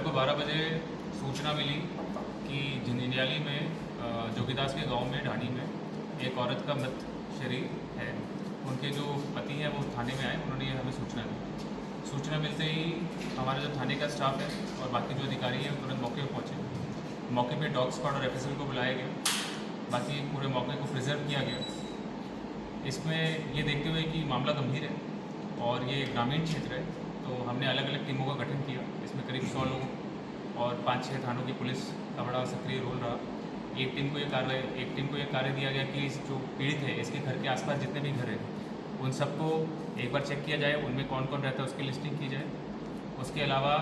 को 12 बजे सूचना मिली कि झंझाली में जोगीदास के गांव में ढाणी में एक औरत का मृत शरीर है। उनके जो पति हैं वो थाने में आए, उन्होंने हमें सूचना दी। सूचना मिलते ही हमारा जो थाने का स्टाफ है और बाकी जो अधिकारी हैं तुरंत मौके पर पहुँचे। मौके पे डॉग स्क्वाड और एफएसएल को बुलाया गया। बाकी पूरे मौके को प्रिजर्व किया गया। इसमें ये देखते हुए कि मामला गंभीर है और ये ग्रामीण क्षेत्र है, तो हमने अलग अलग टीमों का गठन किया। इसमें करीब 100 लोग और 5-6 थानों की पुलिस का बड़ा सक्रिय रोल रहा। एक टीम को ये कार्य दिया गया कि इस जो पीड़ित है इसके घर के आसपास जितने भी घर हैं उन सबको एक बार चेक किया जाए, उनमें कौन कौन रहता है उसकी लिस्टिंग की जाए। उसके अलावा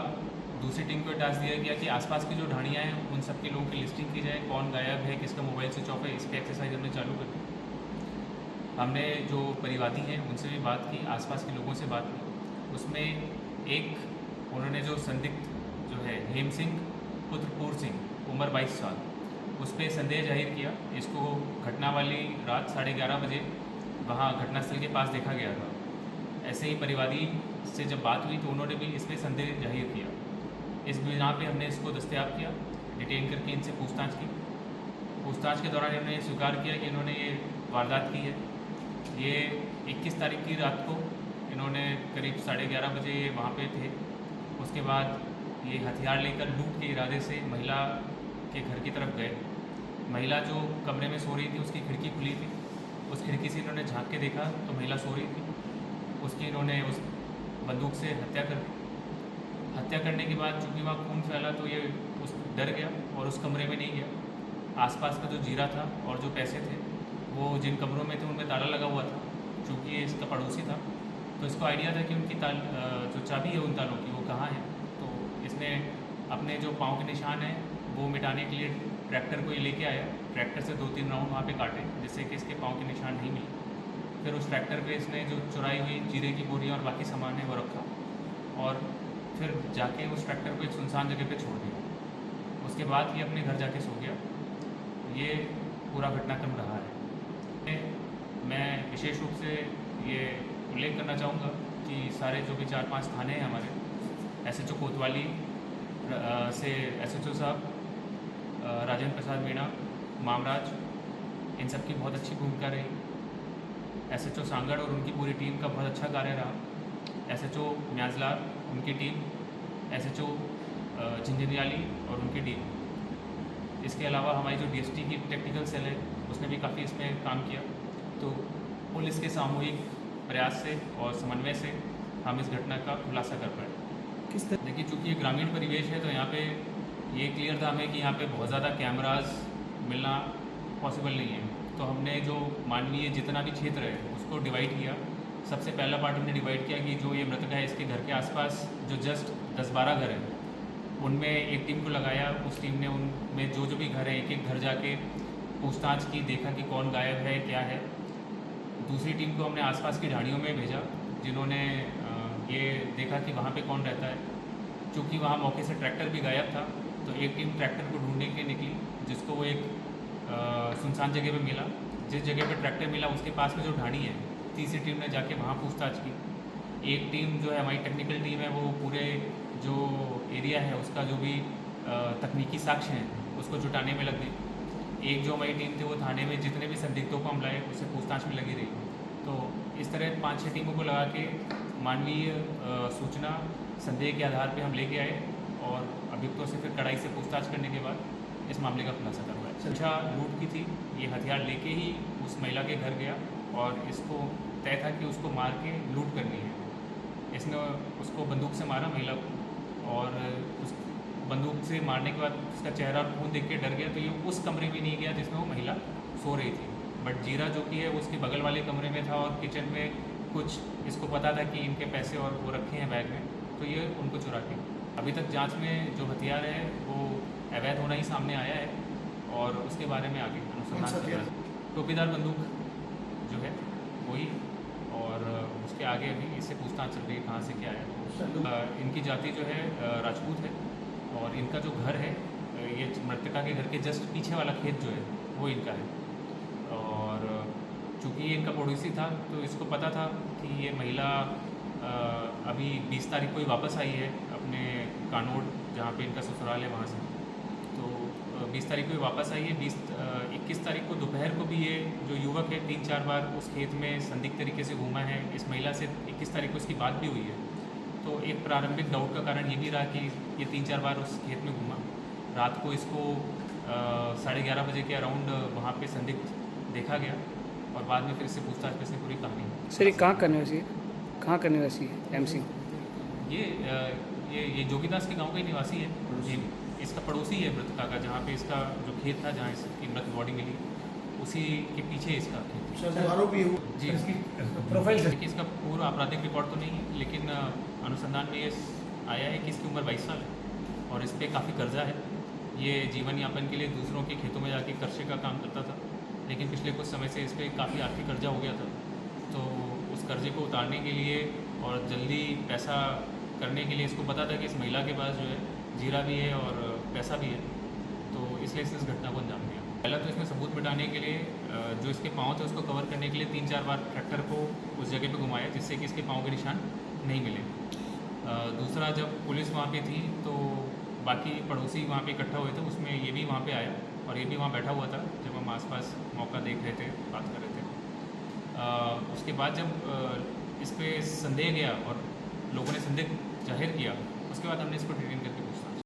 दूसरी टीम को टास्क दिया गया कि आसपास की जो ढाणियाँ हैं उन सब के लोगों की लिस्टिंग की जाए, कौन गायब है, किसका मोबाइल स्विच ऑफ है। इस पर एक्सरसाइज हमने चालू कर दी। हमने जो परिवादी हैं उनसे भी बात की, आसपास के लोगों से बात की। उसमें एक उन्होंने जो संदिग्ध जो है हेम सिंह पुत्र पूर सिंह उम्र 22 साल, उस पर संदेह जाहिर किया। इसको घटना वाली रात 11:30 बजे वहाँ घटनास्थल के पास देखा गया था। ऐसे ही परिवादी से जब बात हुई तो उन्होंने भी इस पर संदेह जाहिर किया। इस बिना पे हमने इसको दस्तयाब किया, डिटेन करके इनसे पूछताछ की। पूछताछ के दौरान इन्होंने स्वीकार किया कि इन्होंने ये वारदात की है। ये 21 तारीख की रात को इन्होंने करीब 11:30 बजे वहाँ पे थे। उसके बाद ये हथियार लेकर लूट के इरादे से महिला के घर की तरफ गए। महिला जो कमरे में सो रही थी उसकी खिड़की खुली थी। उस खिड़की से इन्होंने झांक के देखा तो महिला सो रही थी। उसकी इन्होंने उस बंदूक से हत्या कर दी। हत्या करने के बाद चूँकि वहाँ खून फैला तो ये उस डर गया और उस कमरे में नहीं गया। आसपास का जो जीरा था और जो पैसे थे वो जिन कमरों में थे उनमें ताला लगा हुआ था। चूँकि ये इसका पड़ोसी था तो इसको आइडिया था कि उनकी जो चाबी है उन तालों की वो कहाँ है। तो इसने अपने जो पाँव के निशान हैं वो मिटाने के लिए ट्रैक्टर को ये लेके आया। ट्रैक्टर से 2-3 राउंड वहाँ पे काटे जिससे कि इसके पाँव के निशान नहीं मिले। फिर उस ट्रैक्टर पे इसने जो चुराई हुई जीरे की बोरियाँ और बाकी सामान है वो रखा और फिर जाके उस ट्रैक्टर को एक सुनसान जगह पे छोड़ दिया। उसके बाद ये अपने घर जाके सो गया। ये पूरा घटनाक्रम रहा है। मैं विशेष रूप से ये उल्लेख करना चाहूँगा कि सारे जो भी 4-5 थाने हैं हमारे, एसएचओ कोतवाली से एसएचओ साहब राजेंद्र प्रसाद मीणा, मामराज, इन सब की बहुत अच्छी भूमिका रही। एसएचओ सांगड़ और उनकी पूरी टीम का बहुत अच्छा कार्य रहा। एसएचओ म्याजलार, उनकी टीम, एसएचओ झंझाली और उनकी टीम। इसके अलावा हमारी जो डीएसटी की टेक्निकल सेल है उसने भी काफ़ी इसमें काम किया। तो पुलिस के सामूहिक प्रयास से और समन्वय से हम इस घटना का खुलासा कर पाए। किस तरह देखिए, चूँकि ये ग्रामीण परिवेश है तो यहाँ पे ये क्लियर था हमें कि यहाँ पे बहुत ज़्यादा कैमराज मिलना पॉसिबल नहीं है। तो हमने जो मानवीय जितना भी क्षेत्र है उसको डिवाइड किया। सबसे पहला पार्ट हमने डिवाइड किया कि जो ये मृतक है इसके घर के आसपास जो जस्ट 10-12 घर हैं उनमें एक टीम को लगाया। उस टीम ने उनमें जो भी घर है एक घर जाके पूछताछ की, देखा कि कौन गायब है, क्या है। दूसरी टीम को हमने आसपास की ढाणियों में भेजा जिन्होंने ये देखा कि वहाँ पे कौन रहता है। चूँकि वहाँ मौके से ट्रैक्टर भी गायब था तो एक टीम ट्रैक्टर को ढूंढने के लिए निकली जिसको वो एक सुनसान जगह पे मिला। जिस जगह पे ट्रैक्टर मिला उसके पास में जो ढाणी है, तीसरी टीम ने जाके वहाँ पूछताछ की। एक टीम जो है हमारी टेक्निकल टीम है वो पूरे जो एरिया है उसका जो भी तकनीकी साक्ष्य हैं उसको जुटाने में लग गई। एक जो हमारी टीम थी वो थाने में जितने भी संदिग्धों को हम लाए उससे पूछताछ में लगी रही। तो इस तरह 5-6 टीमों को लगा के मानवीय सूचना संदेह के आधार पे हम लेके आए और अभियुक्तों से फिर कड़ाई से पूछताछ करने के बाद इस मामले का खुलासा करवाया। संख्या लूट की थी, ये हथियार लेके ही उस महिला के घर गया और इसको तय था कि उसको मार के लूट करनी है। इसने उसको बंदूक से मारा महिला को और उस बंदूक से मारने के बाद उसका चेहरा और खून देख के डर गया तो ये उस कमरे में नहीं गया जिसमें वो महिला सो रही थी। बट जीरा जो कि है वो उसके बगल वाले कमरे में था और किचन में कुछ इसको पता था कि इनके पैसे और वो रखे हैं बैग में, तो ये उनको चुरा के। अभी तक जांच में जो हथियार है वो अवैध होना ही सामने आया है और उसके बारे में आगे अनुसंधान चल रहा है। टोपीदार बंदूक जो है वही, और उसके आगे अभी इससे पूछताछ चल रही है कहाँ से क्या है। इनकी जाति जो है राजपूत है और इनका जो घर है ये मृतका के घर के जस्ट पीछे वाला खेत जो है वो इनका है। और चूँकि ये इनका पड़ोसी था तो इसको पता था कि ये महिला अभी 20 तारीख को ही वापस आई है अपने कानोड़, जहाँ पे इनका ससुराल है, वहाँ से। तो 20 तारीख को ये वापस आई है। 21 तारीख को दोपहर को भी ये जो युवक है 3-4 बार उस खेत में संदिग्ध तरीके से घूमा है। इस महिला से 21 तारीख को इसकी बात भी हुई है। तो एक प्रारंभिक डाउट का कारण ये भी रहा कि ये 3-4 बार उस खेत में घूमा। रात को इसको 11:30 बजे के अराउंड वहाँ पे संदिग्ध देखा गया और बाद में फिर इससे पूछताछ पे इसने पूरी कहानी। सर ये कहाँ करने वासी है, कहाँ करने वासी है MC? ये जोगीदास के गांव का ही निवासी है। ये इसका पड़ोसी है मृतका का, जहाँ पे इसका जो खेत था, जहाँ इसकी मृत बॉडी मिली, उसी के पीछे इसका खेत। आरोपी जी, प्रोफाइल देखिए इसका पूरा आपराधिक रिकॉर्ड तो नहीं है, लेकिन अनुसंधान में ये आया है कि इसकी उम्र 22 साल है और इस पर काफ़ी कर्जा है। ये जीवन यापन के लिए दूसरों के खेतों में जाके कर्जे का काम करता था, लेकिन पिछले कुछ समय से इस पर काफ़ी आर्थिक कर्जा हो गया था। तो उस कर्जे को उतारने के लिए और जल्दी पैसा करने के लिए इसको पता था कि इस महिला के पास जो है जीरा भी है और पैसा भी है, तो इसलिए इसने इस घटना को अंजाम दिया। पहला तो इसमें सबूत मिटाने के लिए जो इसके पाँव थे उसको कवर करने के लिए 3-4 बार ट्रैक्टर को उस जगह पे घुमाया, जिससे कि इसके पाँव के निशान नहीं मिले। दूसरा, जब पुलिस वहाँ पे थी तो बाकी पड़ोसी वहाँ पे इकट्ठा हुए थे, उसमें ये भी वहाँ पे आया और ये भी वहाँ बैठा हुआ था जब हम आसपास मौका देख रहे थे, बात कर रहे थे। उसके बाद जब इस पर संदेह गया और लोगों ने संदेह जाहिर किया, उसके बाद हमने इसको डिटेन करके पूछा।